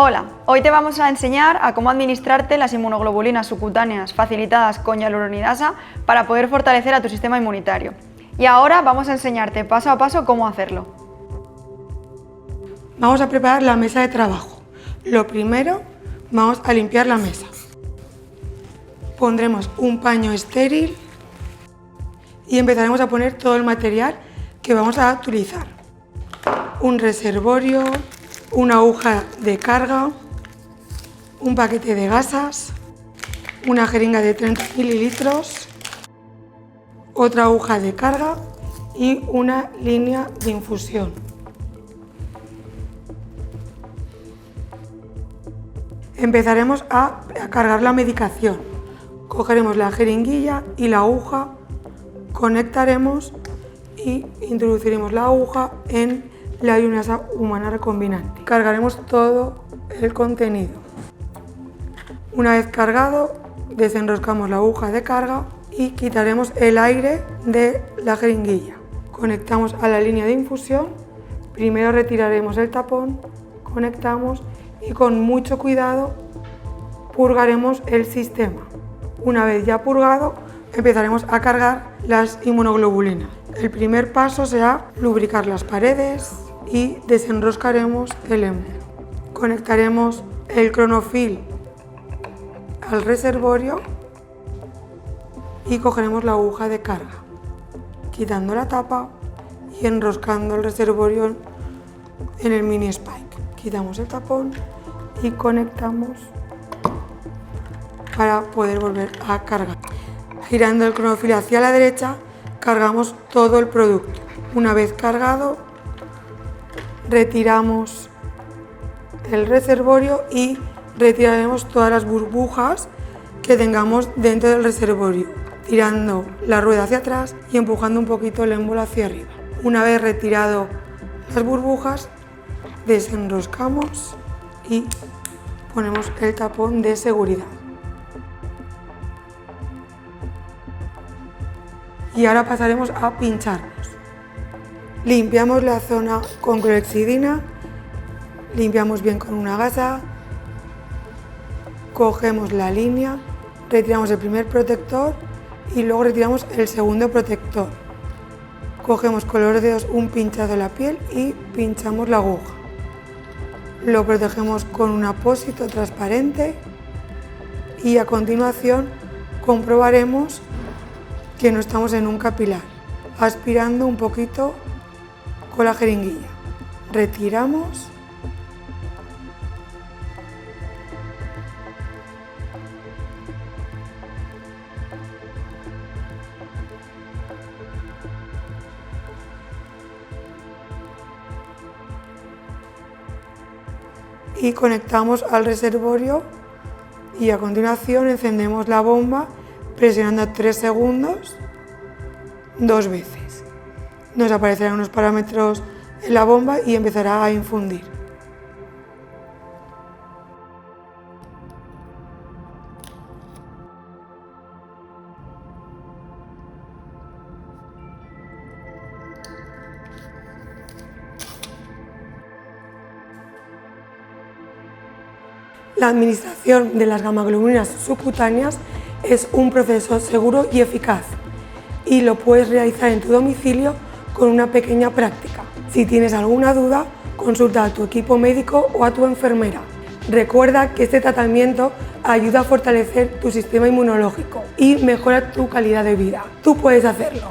Hola, hoy te vamos a enseñar a cómo administrarte las inmunoglobulinas subcutáneas facilitadas con hialuronidasa para poder fortalecer a tu sistema inmunitario. Y ahora vamos a enseñarte paso a paso cómo hacerlo. Vamos a preparar la mesa de trabajo. Lo primero, vamos a limpiar la mesa. Pondremos un paño estéril y empezaremos a poner todo el material que vamos a utilizar. Un reservorio, una aguja de carga, un paquete de gasas, una jeringa de 30 mililitros, otra aguja de carga y una línea de infusión. Empezaremos a cargar la medicación. Cogeremos la jeringuilla y la aguja, conectaremos y introduciremos la aguja en la hialuronidasa humana recombinante. Cargaremos todo el contenido. Una vez cargado, desenroscamos la aguja de carga y quitaremos el aire de la jeringuilla. Conectamos a la línea de infusión, primero retiraremos el tapón, conectamos y con mucho cuidado purgaremos el sistema. Una vez ya purgado, empezaremos a cargar las inmunoglobulinas. El primer paso será lubricar las paredes y desenroscaremos el embudo. Conectaremos el cronofil al reservorio y cogeremos la aguja de carga, quitando la tapa y enroscando el reservorio en el mini spike. Quitamos el tapón y conectamos para poder volver a cargar. Girando el cronofil hacia la derecha, cargamos todo el producto. Una vez cargado, retiramos el reservorio y retiraremos todas las burbujas que tengamos dentro del reservorio, tirando la rueda hacia atrás y empujando un poquito el émbolo hacia arriba. Una vez retirado las burbujas, desenroscamos y ponemos el tapón de seguridad. Y ahora pasaremos a pincharnos. Limpiamos la zona con clorhexidina, limpiamos bien con una gasa, cogemos la línea, retiramos el primer protector y luego retiramos el segundo protector. Cogemos con los dedos un pinchazo de la piel y pinchamos la aguja. Lo protegemos con un apósito transparente y a continuación comprobaremos que no estamos en un capilar, aspirando un poquito con la jeringuilla. Retiramos y conectamos al reservorio y a continuación encendemos la bomba presionando 3 segundos 2 veces. Nos aparecerán unos parámetros en la bomba y empezará a infundir. La administración de las gamaglobulinas subcutáneas es un proceso seguro y eficaz y lo puedes realizar en tu domicilio con una pequeña práctica. Si tienes alguna duda, consulta a tu equipo médico o a tu enfermera. Recuerda que este tratamiento ayuda a fortalecer tu sistema inmunológico y mejora tu calidad de vida. Tú puedes hacerlo.